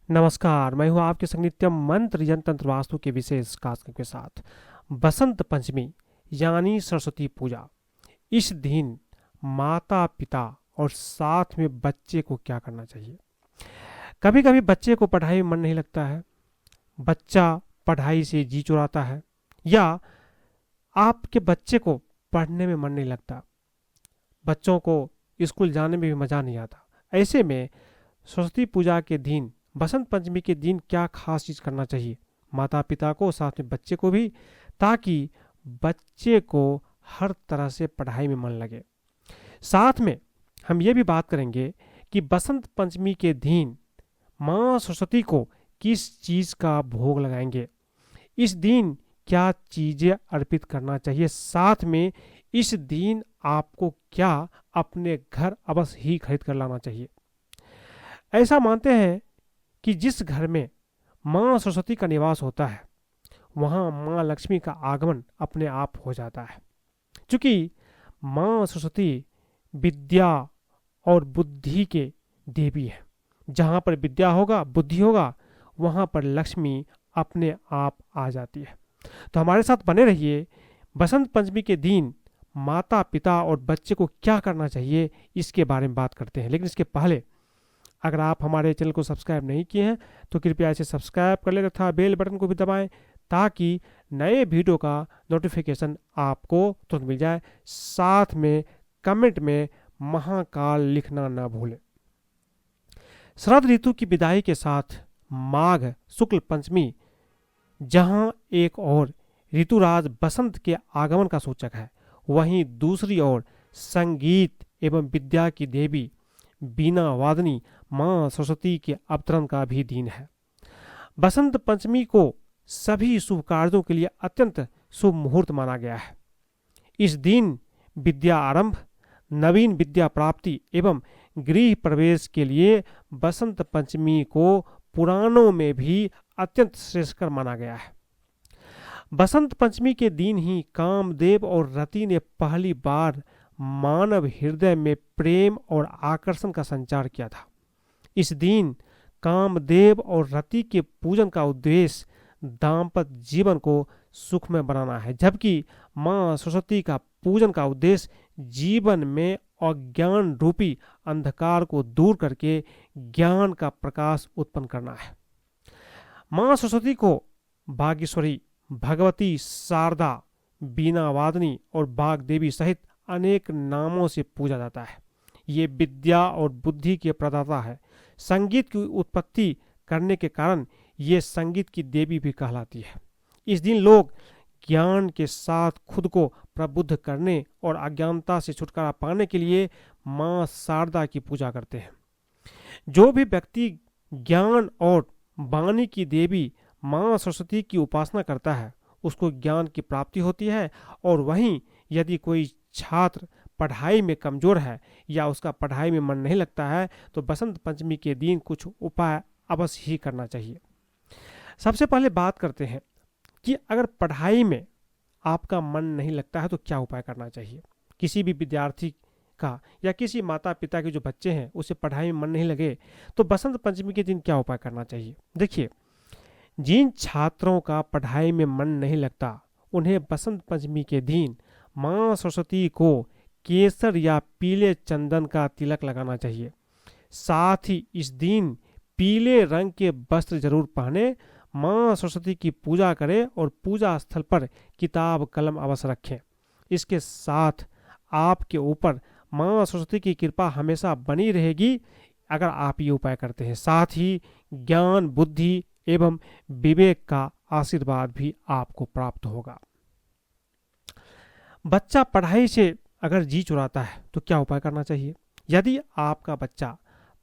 नमस्कार, मैं हूं आपके संग नित्यम मंत्र यंत्र तंत्र वास्तु के विशेष कार्यक्रम के साथ। बसंत पंचमी यानी सरस्वती पूजा। इस दिन माता पिता और साथ में बच्चे को क्या करना चाहिए। कभी कभी बच्चे को पढ़ाई में मन नहीं लगता है, बच्चा पढ़ाई से जी चुराता है, या आपके बच्चे को पढ़ने में मन नहीं लगता, बच्चों को स्कूल जाने में भी मज़ा नहीं आता। ऐसे में सरस्वती पूजा के दिन, बसंत पंचमी के दिन क्या खास चीज़ करना चाहिए माता पिता को, साथ में बच्चे को भी, ताकि बच्चे को हर तरह से पढ़ाई में मन लगे। साथ में हम ये भी बात करेंगे कि बसंत पंचमी के दिन माँ सरस्वती को किस चीज़ का भोग लगाएंगे, इस दिन क्या चीज़ें अर्पित करना चाहिए, साथ में इस दिन आपको क्या अपने घर अवश्य ही खरीद कर लाना चाहिए। ऐसा मानते हैं कि जिस घर में माँ सरस्वती का निवास होता है वहाँ माँ लक्ष्मी का आगमन अपने आप हो जाता है। क्योंकि माँ सरस्वती विद्या और बुद्धि के देवी है। जहाँ पर विद्या होगा, बुद्धि होगा, वहाँ पर लक्ष्मी अपने आप आ जाती है। तो हमारे साथ बने रहिए। बसंत पंचमी के दिन माता पिता और बच्चे को क्या करना चाहिए, इसके बारे में बात करते हैं। लेकिन इसके पहले अगर आप हमारे चैनल को सब्सक्राइब नहीं किए हैं तो कृपया इसे सब्सक्राइब कर ले तथा बेल बटन को भी दबाएं, ताकि नए वीडियो का नोटिफिकेशन आपको तुरंत मिल जाए। साथ में कमेंट में महाकाल लिखना ना भूलें। शरद ऋतु की विदाई के साथ माघ शुक्ल पंचमी, जहां एक और ऋतुराज बसंत के आगमन का सूचक है, वहीं दूसरी ओर संगीत एवं विद्या की देवी बीना वादनी माँ सरस्वती के अवतरण का भी दिन है। बसंत पंचमी को सभी शुभ कार्यों के लिए अत्यंत शुभ मुहूर्त माना गया है। इस दिन विद्या आरंभ, नवीन विद्या प्राप्ति एवं गृह प्रवेश के लिए बसंत पंचमी को पुराणों में भी अत्यंत श्रेष्ठकर माना गया है। बसंत पंचमी के दिन ही कामदेव और रति ने पहली बार मानव हृदय में प्रेम और आकर्षण का संचार किया था। इस दिन कामदेव और रति के पूजन का उद्देश्य दाम्पत्य जीवन को सुखमय बनाना है, जबकि माँ सरस्वती का पूजन का उद्देश्य जीवन में अज्ञान रूपी अंधकार को दूर करके ज्ञान का प्रकाश उत्पन्न करना है। माँ सरस्वती को बागेश्वरी, भगवती, शारदा, बीना वादनी और बाग देवी सहित अनेक नामों से पूजा जाता है। ये विद्या और बुद्धि के प्रदाता है। संगीत की उत्पत्ति करने के कारण ये संगीत की देवी भी कहलाती है। इस दिन लोग ज्ञान के साथ खुद को प्रबुद्ध करने और अज्ञानता से छुटकारा पाने के लिए माँ शारदा की पूजा करते हैं। जो भी व्यक्ति ज्ञान और वाणी की देवी माँ सरस्वती की उपासना करता है उसको ज्ञान की प्राप्ति होती है। और वहीं यदि कोई छात्र पढ़ाई में कमजोर है या उसका पढ़ाई में मन नहीं लगता है तो बसंत पंचमी के दिन कुछ उपाय अवश्य ही करना चाहिए। सबसे पहले बात करते हैं कि अगर पढ़ाई में आपका मन नहीं लगता है तो क्या उपाय करना चाहिए। किसी भी विद्यार्थी का या किसी माता पिता के जो बच्चे हैं उसे पढ़ाई में मन नहीं लगे तो बसंत पंचमी के दिन क्या उपाय करना चाहिए। देखिए, जिन छात्रों का पढ़ाई में मन नहीं लगता उन्हें बसंत पंचमी के दिन माँ सरस्वती को केसर या पीले चंदन का तिलक लगाना चाहिए। साथ ही इस दिन पीले रंग के वस्त्र जरूर पहने, माँ सरस्वती की पूजा करें और पूजा स्थल पर किताब कलम अवश्य रखें। इसके साथ आपके ऊपर माँ सरस्वती की कृपा हमेशा बनी रहेगी अगर आप ये उपाय करते हैं। साथ ही ज्ञान, बुद्धि एवं विवेक का आशीर्वाद भी आपको प्राप्त होगा। बच्चा पढ़ाई से अगर जी चुराता है तो क्या उपाय करना चाहिए। यदि आपका बच्चा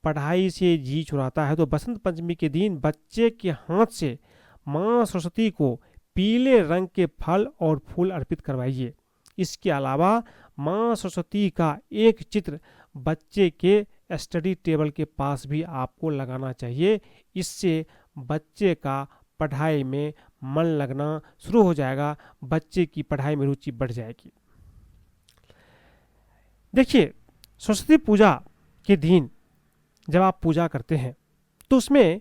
पढ़ाई से जी चुराता है तो बसंत पंचमी के दिन बच्चे के हाथ से माँ सरस्वती को पीले रंग के फल और फूल अर्पित करवाइए। इसके अलावा माँ सरस्वती का एक चित्र बच्चे के स्टडी टेबल के पास भी आपको लगाना चाहिए। इससे बच्चे का पढ़ाई में मन लगना शुरू हो जाएगा, बच्चे की पढ़ाई में रुचि बढ़ जाएगी। देखिए, सरस्वती पूजा के दिन जब आप पूजा करते हैं तो उसमें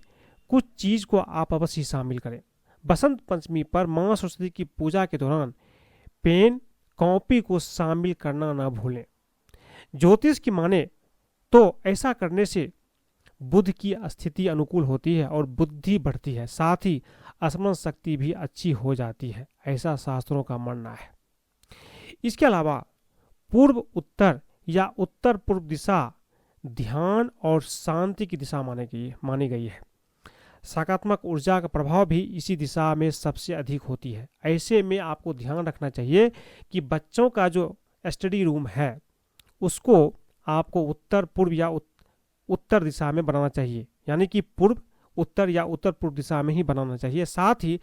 कुछ चीज को आप अवश्य शामिल करें। बसंत पंचमी पर मां सरस्वती की पूजा के दौरान पेन कॉपी को शामिल करना ना भूलें। ज्योतिष की माने तो ऐसा करने से बुध की स्थिति अनुकूल होती है और बुद्धि बढ़ती है, साथ ही स्मरण शक्ति भी अच्छी हो जाती है, ऐसा शास्त्रों का मानना है। इसके अलावा पूर्व उत्तर या उत्तर पूर्व दिशा ध्यान और शांति की दिशा मानी गई है। सकारात्मक ऊर्जा का प्रभाव भी इसी दिशा में सबसे अधिक होती है। ऐसे में आपको ध्यान रखना चाहिए कि बच्चों का जो स्टडी रूम है उसको आपको उत्तर पूर्व या उत्तर दिशा में बनाना चाहिए, यानी कि पूर्व उत्तर या उत्तर पूर्व दिशा में ही बनाना चाहिए। साथ ही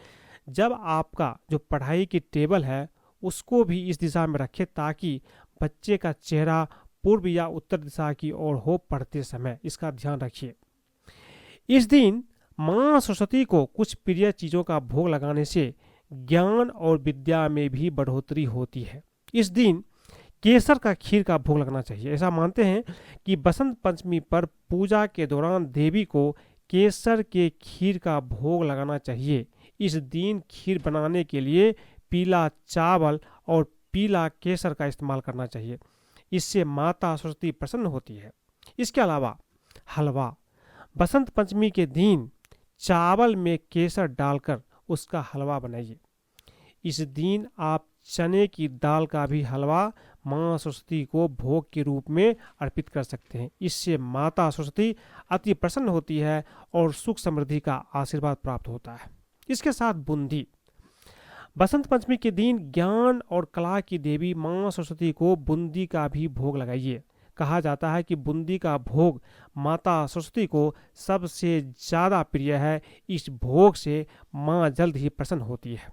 जब आपका जो पढ़ाई की टेबल है उसको भी इस दिशा में रखें ताकि बच्चे का चेहरा पूर्व या उत्तर दिशा की ओर हो पढ़ते समय, इसका ध्यान रखिए। इस दिन मां सरस्वती को कुछ प्रिय चीजों का भोग लगाने से ज्ञान और विद्या में भी बढ़ोतरी होती है। इस दिन केसर का खीर का भोग लगना चाहिए। ऐसा मानते हैं कि बसंत पंचमी पर पूजा के दौरान देवी को केसर के खीर का भोग लगाना चाहिए। इस दिन खीर बनाने के लिए पीला चावल और पीला केसर का इस्तेमाल करना चाहिए, इससे माता सरस्वती प्रसन्न होती है। इसके अलावा हलवा, बसंत पंचमी के दिन चावल में केसर डालकर उसका हलवा बनाइए। इस दिन आप चने की दाल का भी हलवा मां सरस्वती को भोग के रूप में अर्पित कर सकते हैं। इससे माता सरस्वती अति प्रसन्न होती है और सुख समृद्धि का आशीर्वाद प्राप्त होता है। इसके साथ बूंदी, बसंत पंचमी के दिन ज्ञान और कला की देवी मां सरस्वती को बूंदी का भी भोग लगाइए। कहा जाता है कि बूंदी का भोग माता सरस्वती को सबसे ज्यादा प्रिय है। इस भोग से मां जल्द ही प्रसन्न होती है।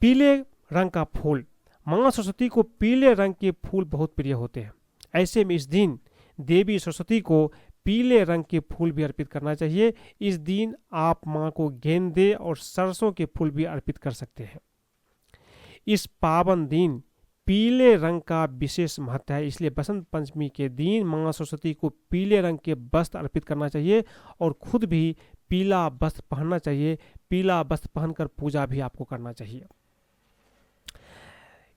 पीले रंग का फूल, मां सरस्वती को पीले रंग के फूल बहुत प्रिय होते हैं। ऐसे में इस दिन देवी सरस्वती को पीले रंग के फूल भी अर्पित करना चाहिए। इस दिन आप मां को गेंदे और सरसों के फूल भी अर्पित कर सकते हैं। इस पावन दिन पीले रंग का विशेष महत्व है, इसलिए बसंत पंचमी के दिन मां सरस्वती को पीले रंग के वस्त्र अर्पित करना चाहिए और खुद भी पीला वस्त्र पहनना चाहिए। पीला वस्त्र पहनकर पूजा भी आपको करना चाहिए।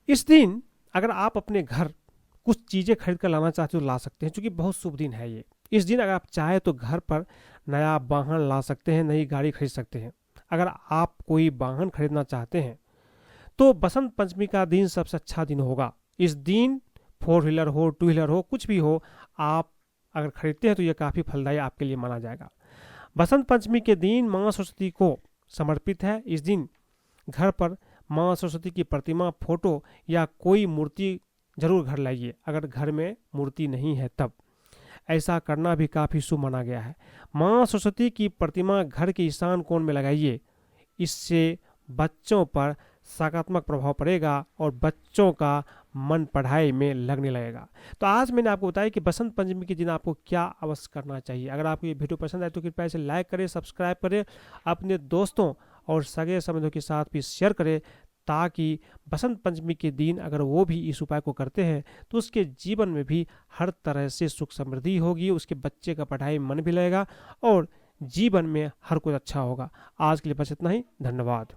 इस दिन अगर आप अपने घर कुछ चीजें खरीद कर लाना चाहते हो ला सकते हैं, क्योंकि बहुत शुभ दिन है ये। इस दिन अगर आप चाहे तो घर पर नया वाहन ला सकते हैं, नई गाड़ी खरीद सकते हैं। अगर आप कोई वाहन खरीदना चाहते हैं तो बसंत पंचमी का दिन सबसे अच्छा दिन होगा। इस दिन 4 व्हीलर हो, 2 व्हीलर हो, कुछ भी हो, आप अगर खरीदते हैं तो यह काफी फलदायी आपके लिए माना जाएगा। बसंत पंचमी के दिन मां सरस्वती को समर्पित है। इस दिन घर पर मां सरस्वती की प्रतिमा, फोटो या कोई मूर्ति जरूर घर लाइए। अगर घर में मूर्ति नहीं है तब ऐसा करना भी काफी शुभ माना गया है। मां सरस्वती की प्रतिमा घर के ईशान कोण में लगाइए। इससे बच्चों पर सकारात्मक प्रभाव पड़ेगा और बच्चों का मन पढ़ाई में लगने लगेगा। तो आज मैंने आपको बताया कि बसंत पंचमी के दिन आपको क्या अवश्य करना चाहिए। अगर आपको ये वीडियो पसंद आए तो कृपया इसे लाइक करें, सब्सक्राइब करें, अपने दोस्तों और सगे संबंधियों के साथ भी शेयर करें, ताकि बसंत पंचमी के दिन अगर वो भी इस उपाय को करते हैं तो उसके जीवन में भी हर तरह से सुख समृद्धि होगी, उसके बच्चे का पढ़ाई में मन भी लगेगा और जीवन में हर कुछ अच्छा होगा। आज के लिए बस इतना ही। धन्यवाद।